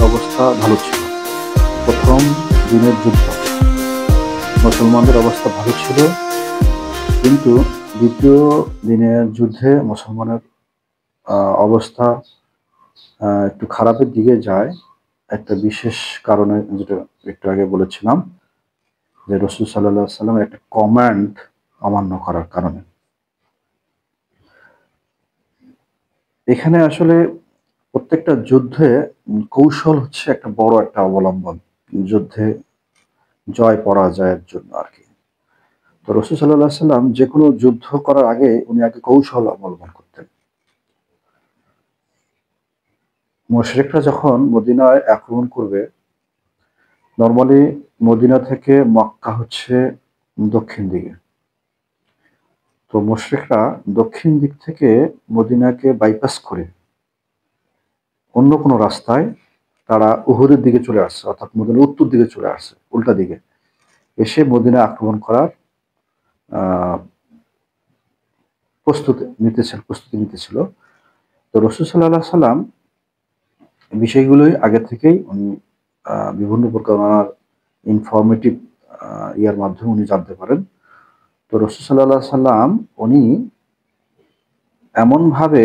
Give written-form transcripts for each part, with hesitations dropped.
মুসলমানদের অবস্থা ভালো ছিল। প্রথম দিনের যুদ্ধ মুসলমানদের অবস্থা ভালো ছিল, কিন্তু দ্বিতীয় দিনের যুদ্ধে মুসলমানের অবস্থা একটু খারাপের দিকে যায়। একটা বিশেষ কারণে, যেটা একটু আগে বলেছিলাম, যে রাসূল সাল্লাল্লাহু আলাইহি ওয়াসাল্লামের একটা কমান্ড অমান্য করার কারণে। এখানে আসলে প্রত্যেকটা যুদ্ধে কৌশল হচ্ছে একটা বড় একটা অবলম্বন, যুদ্ধে জয় পরাজয়ের জন্য আর কি। তো রাসূল সাল্লাল্লাহু আলাইহি ওয়াসাল্লাম যে কোনো যুদ্ধ করার আগে উনি আগে কৌশল অবলম্বন করতেন। মুশরিকরা যখন মদিনায় আক্রমণ করবে, নরমালি মদিনা থেকে মক্কা হচ্ছে দক্ষিণ দিকে। তো মুশরিকরা দক্ষিণ দিক থেকে মদিনাকে বাইপাস করে অন্য কোনো রাস্তায় তারা উহুদের দিকে চলে আসছে, অর্থাৎ মদিনার উত্তর দিকে চলে আসছে, উল্টা দিকে এসে মদিনা আক্রমণ করার আহ প্রস্তুতি নিতেছিল। তো রাসূল সাল্লাল্লাহু আলাইহি সাল্লাম বিষয়গুলোই আগে থেকেই উনি বিভিন্ন প্রকার ওনার ইনফরমেটিভ ইয়ার মাধ্যমে উনি জানতে পারেন। তো রাসূল সাল্লাল্লাহু আলাইহি সাল্লাম উনি এমনভাবে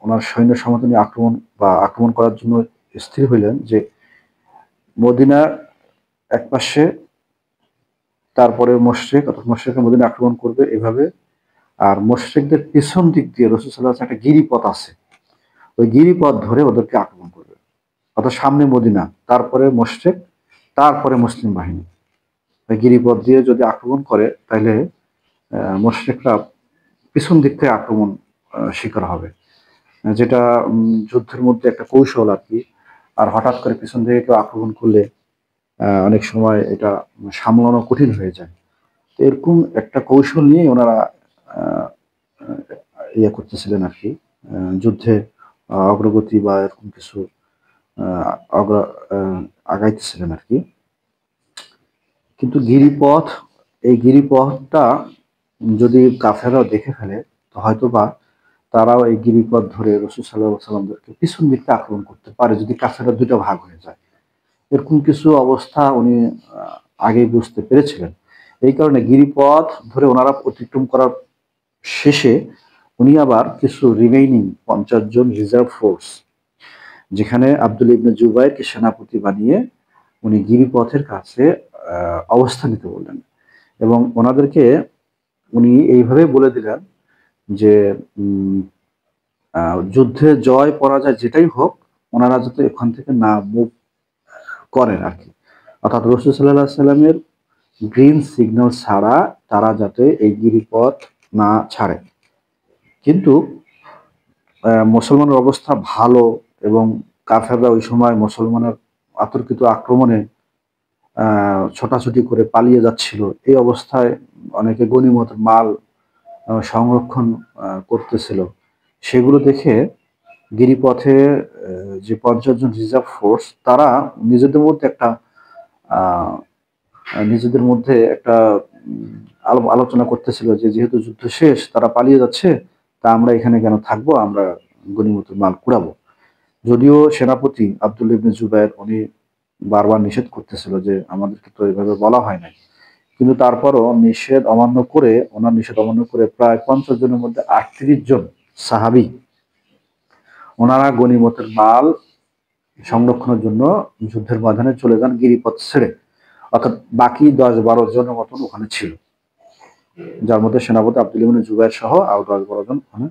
ওনার সৈন্য সামন্ত নিয়ে আক্রমণ করার জন্য স্থির হইলেন যে মদিনার একপাশে, তারপরে মুশরিকরা মদিনা আক্রমণ করবে এভাবে। আর মুশরিকদের পিছন দিক দিয়ে রাসূল সাল্লাল্লাহু আলাইহি একটা গিরিপথ আছে, ওই গিরিপথ ধরে ওদেরকে আক্রমণ করবে। অর্থাৎ সামনে মদিনা, তারপরে মুশরিক, তারপরে মুসলিম বাহিনী। ওই গিরিপথ দিয়ে যদি আক্রমণ করে, তাহলে মুশরিকরা পিছন দিক থেকে আক্রমণ শিকার হবে, যেটা যুদ্ধের মধ্যে একটা কৌশল আর কি। আর হঠাৎ করে পিছন থেকে কেউ আক্রমণ করলে অনেক সময় এটা সামলানো কঠিন হয়ে যায়। তো এরকম একটা কৌশল নিয়ে ওনারা আহ, ইয়ে করতেছিলেন আর কি, যুদ্ধে অগ্রগতি বা এরকম কিছু আহ, অগ্র- আগাইতেছিলেন আর কি। কিন্তু এই গিরিপথটা যদি কাফেররা দেখে ফেলে, তো হয়তো বা তারাও এই গিরিপথ ধরে রাসূল সাল্লাল্লাহু আলাইহি ওয়াসাল্লামকে পিছন দিক থেকে আক্রমণ করতে পারে, যদি কাফেররা দুটো ভাগ হয়ে যায়। এরকম কিছু অবস্থা উনি আগেই বুঝতে পেরেছিলেন। এই কারণে গিরিপথ ধরে ওনারা অতিক্রম করার শেষে উনি আবার কিছু রিমেইনিং 50 জন রিজার্ভ ফোর্স, যেখানে আব্দুল্লাহ ইবনে জুবাইরকে সেনাপতি বানিয়ে উনি গিরিপথের কাছে অবস্থান নিতে বললেন। এবং ওনাদেরকে উনি এইভাবে বলে দিলেন যে যুদ্ধে জয় পরাজয় যেটাই হোক, ওনারা যাতে এখান থেকে না মুভ করেন আর কি। অর্থাৎ রাসূল সাল্লাল্লাহু আলাইহি সাল্লামের গ্রিন সিগন্যাল ছাড়া তারা যাতে এই গিরিপথ না ছাড়ে। কিন্তু মুসলমানের অবস্থা ভালো, এবং কাফেররা ওই সময় মুসলমানের অতর্কিত আক্রমণে ছোটাছুটি করে পালিয়ে যাচ্ছিল। এই অবস্থায় অনেকে গনিমত মাল সংরক্ষণ করতেছিল। সেগুলো দেখে গিরিপথে যে 50 জন রিজার্ভ ফোর্স, তারা নিজেদের মধ্যে একটা আহ, নিজেদের মধ্যে একটা আলোচনা করতেছিল যে যেহেতু যুদ্ধ শেষ, তারা পালিয়ে যাচ্ছে, তা আমরা এখানে কেন থাকবো, আমরা গনিমত মাল কুড়াবো। যদিও সেনাপতি আব্দুল্লাহ ইবনে জুবাইর উনি বারবার নিষেধ করতেছিল যে আমাদেরকে তো এইভাবে বলা হয় নাই, কিন্তু তারপরও ওনার নিষেধ অমান্য করে প্রায় 50 জনের মধ্যে 38 জন সাহাবী ওনারা গনিমতের মাল সংরক্ষণের জন্য যুদ্ধের ময়দানে চলে যান গিরিপথ ছেড়ে। অর্থাৎ বাকি 10-12 জনের মতন ওখানে ছিল, যার মধ্যে সেনাপতি আব্দুল্লাহ ইবনে জুবাইর সহ আরো 10-12 জন ওখানে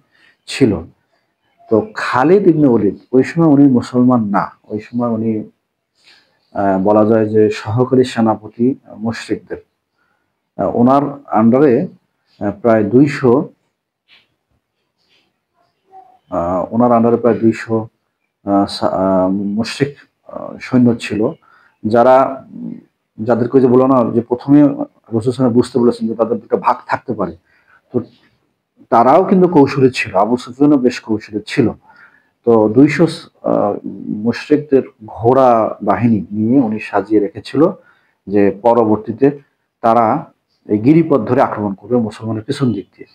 ছিল। তো খালিদ ইবনে ওলীদ ওই সময় উনি মুসলমান না, ওই সময় উনি বলা যায় যে সহকারী সেনাপতি মুশরিকদের। ওনার আন্ডারে প্রায় 200 মুশরিক সৈন্য ছিল, যারা যাদেরকে যে বলো না, যে প্রথমে রাসূল সাল্লাল্লাহু বুঝতে বলেছেন যে তাদের দুটো ভাগ থাকতে পারে। তো তারাও কিন্তু কৌশলী ছিল, আবু সুফিয়ানও বেশ কৌশলী ছিল। তো 200 মুশরিকদের ঘোড়া বাহিনী নিয়ে উনি সাজিয়ে রেখেছিল, যে পরবর্তীতে তারা এই গিরিপথ ধরে আক্রমণ করবে মুসলমানের পিছন দিক দিয়ে।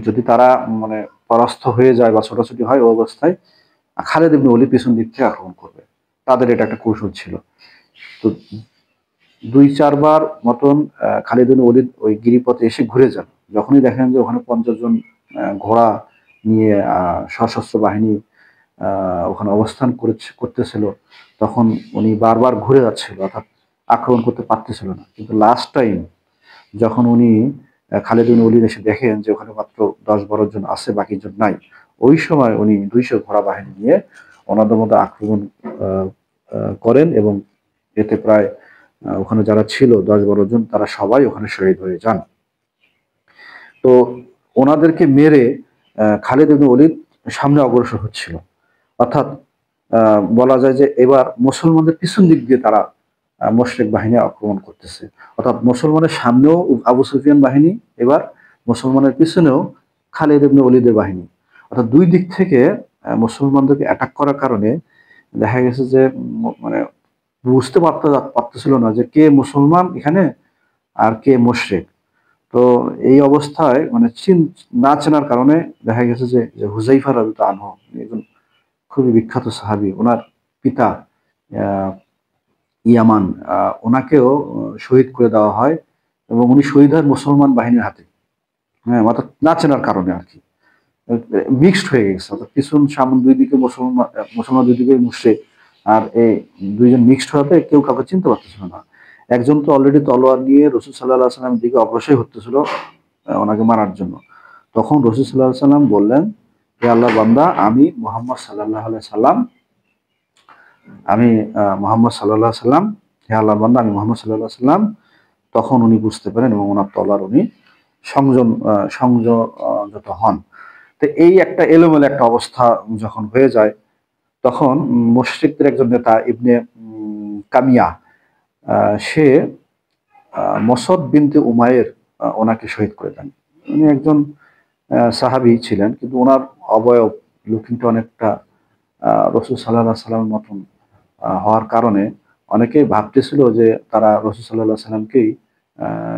যদি তারা মানে পরাস্ত হয়ে যায় বা ছোটাছুটি হয়, ওই অবস্থায় খালিদ ইবনে ওলীদ পিছন দিক থেকে আক্রমণ করবে। তাদের এটা একটা কৌশল ছিল। তো ২-৪ বার মতন খালিদ বিন ওলীদ ওই গিরিপথে এসে ঘুরে যান। যখনই দেখেন যে ওখানে ৫০ জন ঘোড়া নিয়ে সশস্ত্র বাহিনী ওখানে অবস্থান করতেছিল, তখন উনি বারবার ঘুরে যাচ্ছিল, অর্থাৎ আক্রমণ করতে পারতেছিল না। কিন্তু লাস্ট টাইম যখন উনি খালিদ বিন ওলীদ এসে দেখেন যে ওখানে মাত্র ১০-১২ জন আছে, বাকি জন নাই, ওই সময় উনি ২০০ ঘোড়া বাহিনী নিয়ে ওনাদের মধ্যে আক্রমণ করেন এবং এতে প্রায় ওখানে যারা ছিল ১০-১২ জন, তারা সবাই ওখানে শহীদ হয়ে যান। তো ওনাদেরকে মেরে খালিদ ইবনে ওলীদ সামনে অগ্রসর হচ্ছিল, অর্থাৎ বলা যায় যে এবার মুসলমানদের পিছন দিক দিয়ে তারা মুশরিক বাহিনী আক্রমণ করতেছে, অর্থাৎ মুসলমানের সামনেও আবু সুফিয়ান বাহিনী, এবার মুসলমানের পিছনেও খালিদ ইবনে ওলীদের বাহিনী, অর্থাৎ দুই দিক থেকে মুসলমানদেরকে অ্যাটাক করার কারণে দেখা গেছে যে মানে বুঝতে পারতেছিল না যে কে মুসলমান এখানে আর কে মুশরিক। তো এই অবস্থায় মানে না চেনার কারণে দেখা গেছে যে হুযাইফা রাদিয়াল্লাহু আনহু, একজন খুবই বিখ্যাত সাহাবী, ওনার পিতা ইয়ামান, ওনাকেও শহীদ করে দেওয়া হয় এবং উনি শহীদ হয় মুসলমান বাহিনীর হাতে। হ্যাঁ, অর্থাৎ না চেনার কারণে আর কি মিক্সড হয়ে গেছে, অর্থাৎ পিছন সামন দুই দিকে মুসলমান দুই দিকে মুশরিক, আর এই দুইজন মিক্সড হওয়াতে কেউ কাউকে চিনতে পারতেছিল না। একজন তো অলরেডি তলোয়ার নিয়ে রাসূল সাল্লাল্লাহু আলাইহি ওয়াসাল্লামের দিকে অগ্রসর হতেছিল ওনাকে মারার জন্য। তখন রাসূল সাল্লাল্লাহু আলাইহি ওয়াসাল্লাম বললেন, হে আল্লাহর বান্দা, আমি মুহাম্মদ সাল্লাল্লাহু আলাইহি সাল্লাম, আমি মুহাম্মদ সাল্লাল্লাহু আলাইহি সাল্লাম, হে আল্লাহর বান্দা, আমি মুহাম্মদ সাল্লাল্লাহু আলাইহি সাল্লাম। তখন উনি বুঝতে পারেন এবং ওনার তলোয়ার উনি সংযত হন। তো এই একটা এলোমেলো একটা অবস্থা যখন হয়ে যায়, তখন মুশরিকদের একজন নেতা ইবনে কামিয়া, সে মসদ বিনতে উমায়ের ওনাকে শহীদ করে দেন। উনি একজন সাহাবী ছিলেন, কিন্তু ওনার অবয়ব লুকিংটা অনেকটা রাসূল সাল্লাল্লাহু আলাইহি সাল্লামের মতন হওয়ার কারণে অনেকেই ভাবতেছিল যে তারা রাসূল সাল্লাল্লাহু আলাইহি সাল্লামকেই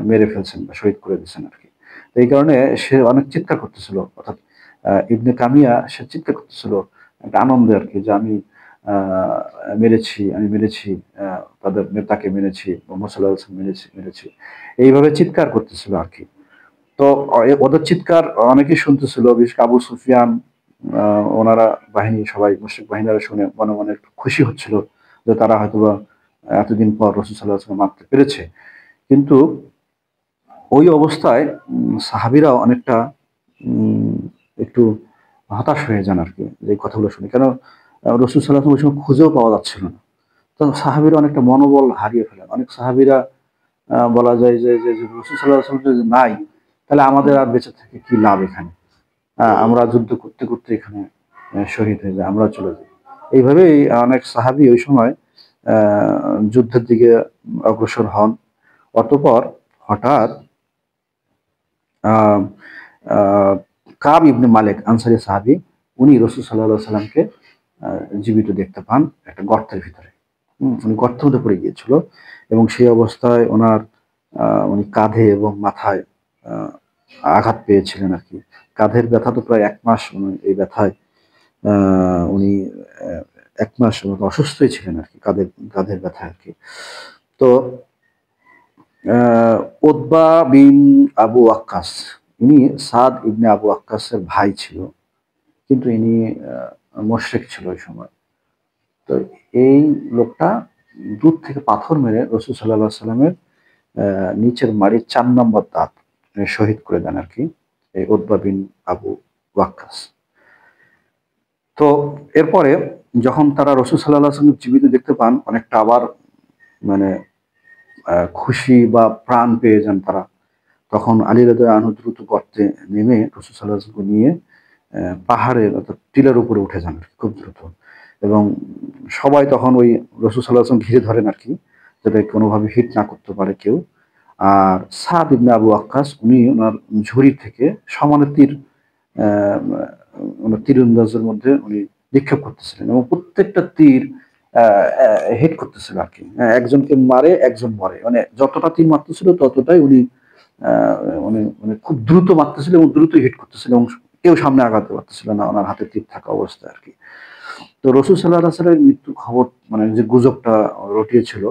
মেরে ফেলছেন বা শহীদ করে দিয়েছেন আর কি। তো এই কারণে সে অনেক চিৎকার করতেছিল, অর্থাৎ ইবনে কামিয়া সে চিৎকার করতেছিল একটা আনন্দে আর কি, যে আমি মেরেছি তাদের নেতাকে মেরেছি, মুহাম্মদ সাল্লাল্লাহু আলাইহি ওয়াসাল্লাম মেরেছি। এইভাবে চিৎকার করতেছিল আর কি। তো ওদের চিৎকার অনেকেই শুনতেছিল, বিশেষ করে আবু সুফিয়ান, ওনারা বাহিনী সবাই মুশরিক বাহিনীরা শুনে মনে মনে একটু খুশি হচ্ছিল যে তারা হয়তোবা এতদিন পর রাসূল সাল্লাল্লাহু আলাইহি ওয়াসাল্লাম মারতে পেরেছে। কিন্তু ওই অবস্থায় সাহাবীরাও অনেকটা একটু হতাশ হয়ে যান আর কি এই কথাগুলো শুনে। কেন রাসূল সাল্লাল্লাহু আলাইহি ওয়াসাল্লাম ওই সময় খুঁজেও পাওয়া যাচ্ছিল না। তো সাহাবীরা অনেকটা মনোবল হারিয়ে ফেলেন। অনেক সাহাবীরা বলা যায় যে রাসূল সাল্লাল্লাহু আলাইহি ওয়াসাল্লাম যদি নাই, তাহলে আমাদের আর বেঁচে থেকে কি লাভ এখানে? আমরা যুদ্ধ করতে করতে এখানে শহীদ হয়ে যাই, আমরা চলে যাই। এইভাবেই অনেক সাহাবী ওই সময় যুদ্ধের দিকে অগ্রসর হন। অতঃপর হঠাৎ আহ আহ কাব ইবনে মালিক আনসারী সাহাবী, উনি রাসূল সাল্লাল্লাহু আলাইহি ওয়াসাল্লামকে জীবিত দেখতে পান একটা গর্তের ভিতরে। উনি গর্তের মধ্যে পড়ে গিয়েছিল এবং সেই অবস্থায় ওনার উনি কাঁধে এবং মাথায় আহ, আঘাত পেয়েছিলেন আর কি। কাঁধের ব্যথা তো প্রায় ১ মাস উনি এই ব্যথায় উনি ১ মাস অসুস্থই ছিলেন আর কি, কাঁধের ব্যথা আর কি। তো উতবা বিন আবু ওয়াক্কাস, ইনি সাদ ইবনে আবু ওয়াক্কাসের ভাই ছিল, কিন্তু ইনি মুশরিক ছিল ওই সময়। তো এই লোকটা দূর থেকে পাথর মেরে রাসূল সাল্লাল্লাহু আলাইহি ওয়াসাল্লামের নিচের মাড়ির ৪ নম্বর দাঁত শহীদ করে দেন আর কি, এই উতবা বিন আবু ওয়াক্কাস। তো এরপরে যখন তারা রাসূল সাল্লাল্লাহু আলাইহি ওয়াসাল্লাম জীবিত দেখতে পান, অনেকটা আবার মানে খুশি বা প্রাণ পেয়ে যান তারা। তখন আলী রাদিয়াল্লাহু আনহু দ্রুত গর্তে নেমে রাসূল সাল্লাল্লাহু আলাইহি ওয়াসাল্লামকে নিয়ে পাহাড়ের অর্থাৎ টিলার উপরে উঠে যান খুব দ্রুত, এবং সবাই তখন ওই রাসূল সাল্লাল্লাহু আলাইহি ওয়াসাল্লাম ঘিরে ধরেন আর কি, যাতে কোনোভাবে হিট না করতে পারে কেউ। আর সাদ ইবনে আবু ওয়াক্কাস, উনি ওনার ঝুড়ি থেকে সমানে তীর ওনার তীরন্দাজের মধ্যে উনি নিক্ষেপ করতেছিলেন এবং প্রত্যেকটা তীর হিট করতেছিল আর কি। একজনকে মারে একজন মরে, মানে যতটা তীর মারতেছিল ততটাই উনি উনি মানে খুব দ্রুত মারতেছিল এবং দ্রুত হিট করতেছিল এবং কেউ সামনে আগাতে পারতেছিল না ওনার হাতে তীর থাকা অবস্থায় আর কি। তো রসুল সাল্লাহ সাল্লামের মৃত্যুর খবর মানে যে গুজবটা রটিয়েছিল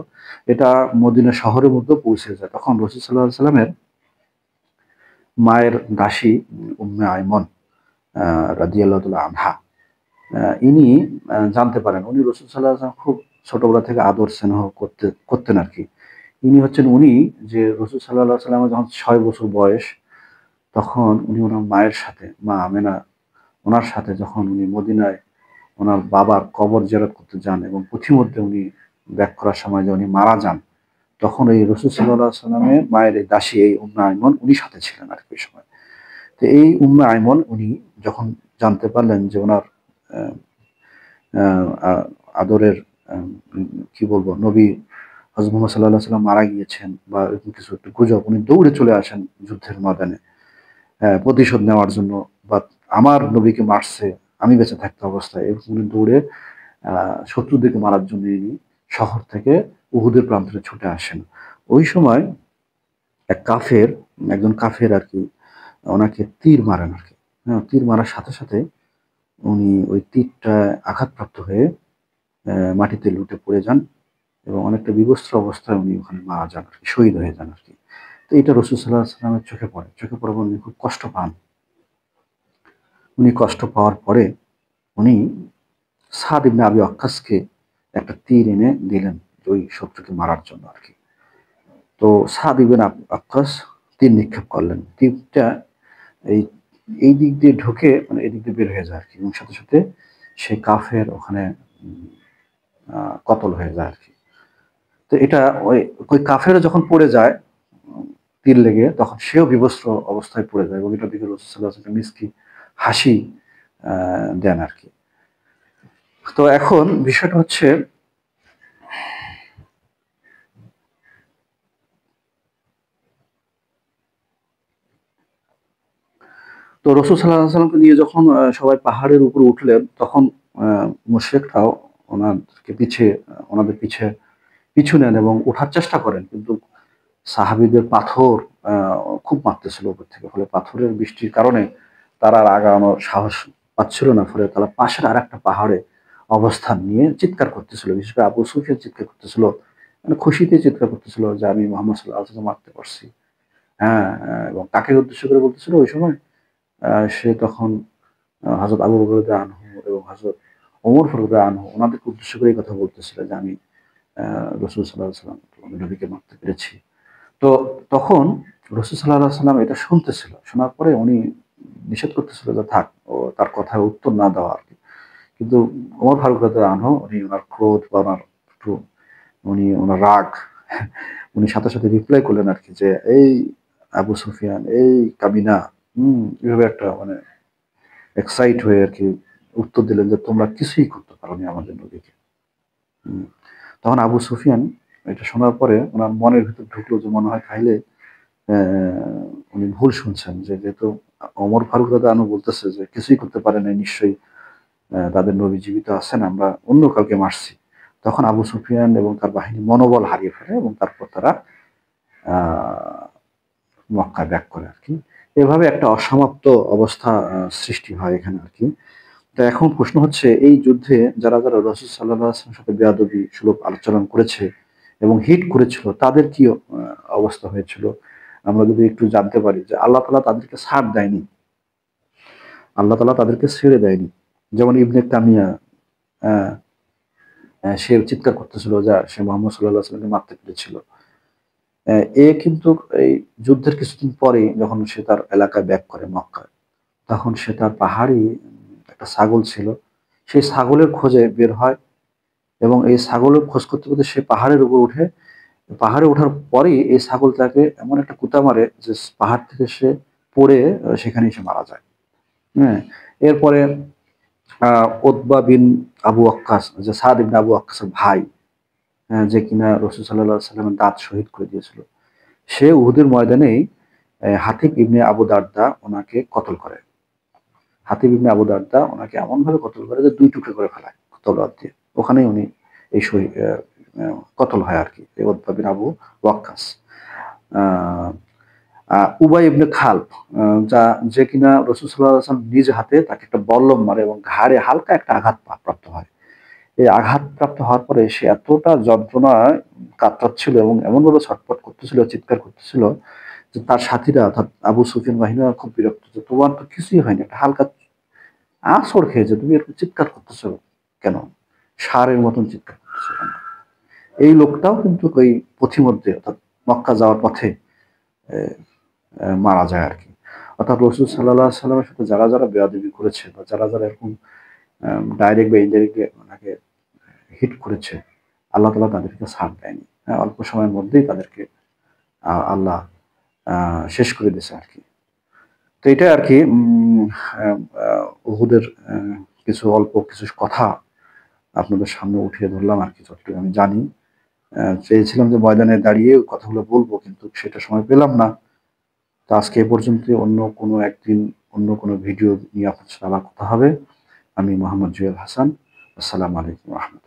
এটা মদিনা শহরের মধ্যে পৌঁছে যায়। তখন রসুল সাল্লাহ সাল্লামের মায়ের দাসী উম্মে আইমন রাদিয়াল্লাহু তাআলা আনহা, ইনি জানতে পারেন উনি রসুল সাল্লাহ সাল্লাম খুব ছোটবেলা থেকে আদর স্নেহ করতেন আর কি। ইনি হচ্ছেন উনি যে রসুল সাল্লাহ সাল্লামের যখন 6 বছর বয়স, তখন উনি ওনার মায়ের সাথে, মা আমেনা ওনার সাথে যখন উনি মদিনায় ওনার বাবার কবর জিয়ারত করতে যান এবং পথিমধ্যে উনি ব্যাক করার সময় যে উনি মারা যান, তখন এই রসুল সাল্লাহ সাল্লামের মায়ের এই দাসী এই উম্মে আইমন উনি সাথে ছিলেন আর কি ওই সময়। তো এই উম্মে আইমন উনি যখন জানতে পারলেন যে ওনার আহ, আহ, আদরের কি বলবো নবী হযরত মুহাম্মদ সাল্লাল্লাহু আলাইহি ওয়াসাল্লাম মারা গিয়েছেন বা এরকম কিছু একটা গুজব, উনি দৌড়ে চলে আসেন যুদ্ধের ময়দানে প্রতিশোধ নেওয়ার জন্য, বা আমার নবীকে মারছে আমি বেঁচে থাকতে অবস্থায়, এরকম উনি দৌড়ে শত্রুদেরকে মারার জন্য ইনি শহর থেকে উহুদের প্রান্তরে ছুটে আসেন। ওই সময় একজন কাফের আর কি ওনাকে তীর মারেন আর কি। হ্যাঁ, তীর মারার সাথে সাথে উনি ওই তীরটা আঘাতপ্রাপ্ত হয়ে মাটিতে লুটে পড়ে যান এবং অনেকটা বিবস্ত্র অবস্থায় উনি ওখানে মারা যান আর কি, শহীদ হয়ে যান আর কি। তো এটা রসুল সাল্লাহ সাল্লামের চোখে পড়ে, চোখে পড়ার পর উনি খুব কষ্ট পান। উনি কষ্ট পাওয়ার পরে উনি সাদ ইবনে আবি ওয়াক্কাসকে একটা তীর এনে দিলেন ওই শত্রুকে মারার জন্য আর কি। তো সাদ ইবনে আবি ওয়াক্কাস তীর নিক্ষেপ করলেন, তীরটা এই এই দিক দিয়ে ঢুকে মানে এদিক দিয়ে বের হয়ে যায় আর কি, এবং সাথে সাথে সে কাফের ওখানে কতল হয়ে যায় আর কি। তো এটা ওই ওই কাফেরও যখন পড়ে যায় তীর লেগে, তখন সেও বিবস্ত্র অবস্থায় পড়ে যায় এবং এটা দিকে রাসূল সাল্লাল্লাহু আলাইহি ওয়াসাল্লাম মিসকি হাসি দেন আর কি। তো এখন বিষয়টা হচ্ছে তো রসুল সাল্লাল্লাহু আলাইহি ওয়াসাল্লামকে নিয়ে যখন সবাই পাহাড়ের উপর উঠলেন, তখন মুশরিকরাও ওনাদের পিছে পিছু নেন এবং ওঠার চেষ্টা করেন, কিন্তু সাহাবীদের পাথর খুব মারতেছিল উপর থেকে, ফলে পাথরের বৃষ্টির কারণে তারা আর আগানোর সাহস পাচ্ছিল না। ফলে তারা পাশের আরেকটা পাহাড়ে অবস্থান নিয়ে চিৎকার করতেছিল, বিশেষ করে আবু সুফিয়ান চিৎকার করতেছিল, মানে খুশিতে চিৎকার করতেছিল যে আমি মুহাম্মদ সাল্লাল্লাহু আলাইহি ওয়াসাল্লাম মারতে পারছি। হ্যাঁ, এবং কাকে উদ্দেশ্য করে বলতেছিল ওই সময়? সে তখন হযরত আবু বকর রাদিয়াল্লাহু আনহু এবং হযরত ওমর ফারুক রাদিয়াল্লাহু আনহু ওনাদেরকে উদ্দেশ্য করে এই কথা বলতেছিল যে আমি রাসূল সাল্লাল্লাহু আলাইহি ওয়াসাল্লাম আমি নবীকে মারতে পেরেছি। তো তখন রসুল সাল্লাল্লাহু আলাইহি ওয়াসাল্লাম এটা শুনতেছিল। শোনার পরে উনি নিষেধ করতেছিল যে থাক, ও তার কথায় উত্তর না দেওয়া আরকি। কিন্তু ওমর ফারুক রাদিয়াল্লাহু আনহু উনি উনার ক্রোধ বা উনার একটু উনার রাগ উনি সাথে সাথে রিপ্লাই করলেন আরকি যে, "এই আবু সুফিয়ান, এই কামিনা" এভাবে একটা মানে এক্সাইট হয়ে আরকি উত্তর দিলেন যে, "তোমরা কিছুই করতে পারোনি আমাদের নবীকে।" হুম। তখন আবু সুফিয়ান এটা শোনার পরে উনার মনের ভিতর ঢুকলো যে মনে হয় তাইলে উনি ভুল শুনছেন, যে যেহেতু ওমর ফারুক রাদিয়াল্লাহু আনহু বলতেছে যে কিছুই করতে পারে নাই, নিশ্চয়ই তাদের নবী জীবিত আছেন, আমরা অন্য কাউকে মারছি। তখন আবু সুফিয়ান এবং তার বাহিনী মনোবল হারিয়ে ফেলে এবং তারপর তারা আহ, মক্কায় ব্যাক করে আর কি। এভাবে একটা অসমাপ্ত অবস্থা সৃষ্টি হয় এখানে আর কি। তো এখন প্রশ্ন হচ্ছে এই যুদ্ধে যারা যারা রসুল সাল্লাল্লাহু আলাইহি ওয়াসাল্লামের সাথে বেয়াদবি সুলভ আচরণ করেছে এবং হিট করেছিল তাদের কি অবস্থা হয়েছিল, আমরা যদি একটু জানতে পারি যে আল্লাহ তাআলা তাদেরকে ছাড় দেয়নি, আল্লাহ তাআলা তাদেরকে ছেড়ে দেয়নি। যেমন ইবনে তামিয়া আহ, সে চিৎকার করতেছিল যা সে মোহাম্মদ সাল্লাল্লাহু আলাইহি ওয়াসাল্লামকে মারতে পেরেছিল। এ কিন্তু এই যুদ্ধের কিছুদিন পরে যখন সে তার এলাকায় ব্যাক করে মক্কায়, তখন সে তার পাহাড়ি একটা ছাগল ছিল, সেই ছাগলের খোঁজে বের হয় এবং এই ছাগলের খোঁজ করতে করতে সে পাহাড়ের উপর উঠে। পাহাড়ে ওঠার পরেই এই ছাগল তাকে এমন একটা কুতা মারে যে পাহাড় থেকে সে পড়ে সেখানেই সে মারা যায়। হ্যাঁ, এরপরে উতবা বিন আবু ওয়াক্কাস, যে সাদ ইবনে আবু ওয়াক্কাসের ভাই, যে কিনা রাসূল সাল্লাল্লাহু আলাইহি ওয়াসাল্লামের দাঁত শহীদ করে দিয়েছিল, সে উহুদের ময়দানেই হাতিব ইবনে আবু দারদা ওনাকে কতল করে। হাতিব ইবনে আবু দারদা ওনাকে এমনভাবে কতল করে যে 2 টুকরো করে ফেলায় তলোয়ার দিয়ে। ওখানেই উনি এই কতল হয় আরকি। এই উতবা বিন আবু ওয়াক্কাস। আ উবাই ইবনে খালব, যে কিনা রাসূল সাল্লাল্লাহু আলাইহি ওয়াসাল্লাম নিজ হাতে তাকে একটা বল্লম মারে এবং ঘাড়ে হালকা একটা আঘাত প্রাপ্ত হয়। এই আঘাতপ্রাপ্ত হওয়ার পরে সে এতটা যন্ত্রণায় কাতরাচ্ছিল এবং এমনভাবে ছটফট করতেছিল, চিৎকার করতেছিল যে তার সাথীরা অর্থাৎ আবু সুফিয়ান বাহিনীরা খুব বিরক্ত যে, "তোমার তো কিছুই হয়নি। একটা হালকা আঁচড় খেয়েছে। তুমি এরকম চিৎকার করতেছো কেন? ষাঁড়ের মতন চিৎকার করতেছো কেন?" এই লোকটাও কিন্তু ওই পথিমধ্যে অর্থাৎ মক্কা যাওয়ার পথে এ মারা যায় আরকি। অর্থাৎ রাসূল সাল্লাল্লাহু আলাইহি ওয়াসাল্লামের সাথে যারা বেয়াদবি করেছে বা যারা এরকম ডাইরেক্ট বা ইনডাইরেক্টলি উনাকে হিট করেছে, আল্লাহ তাআলা তাদেরকে ছাড় দেয়নি। হ্যাঁ? অল্প সময়ের মধ্যেই তাদেরকে আল্লাহ আ শেষ করে দিয়েছে আরকি। তো এটাই আরকি আ আ উহুদের কিছু কথা আপনাদের সামনে উঠিয়ে ধরলাম আরকি যতটুকু আমি জানি। চেয়েছিলাম যে ময়দানে দাঁড়িয়ে কথাগুলো বলব কিন্তু সেটা সময় পেলাম না। তো আজকে এ পর্যন্তই। অন্য কোনো একদিন অন্য কোনো ভিডিও নিয়ে আপনার সাথে আবার কথা হবে। আমি মোহাম্মদ জুয়েল হাসান। আসসালামু আলাইকুম ওয়া রাহমাতুল্লাহ।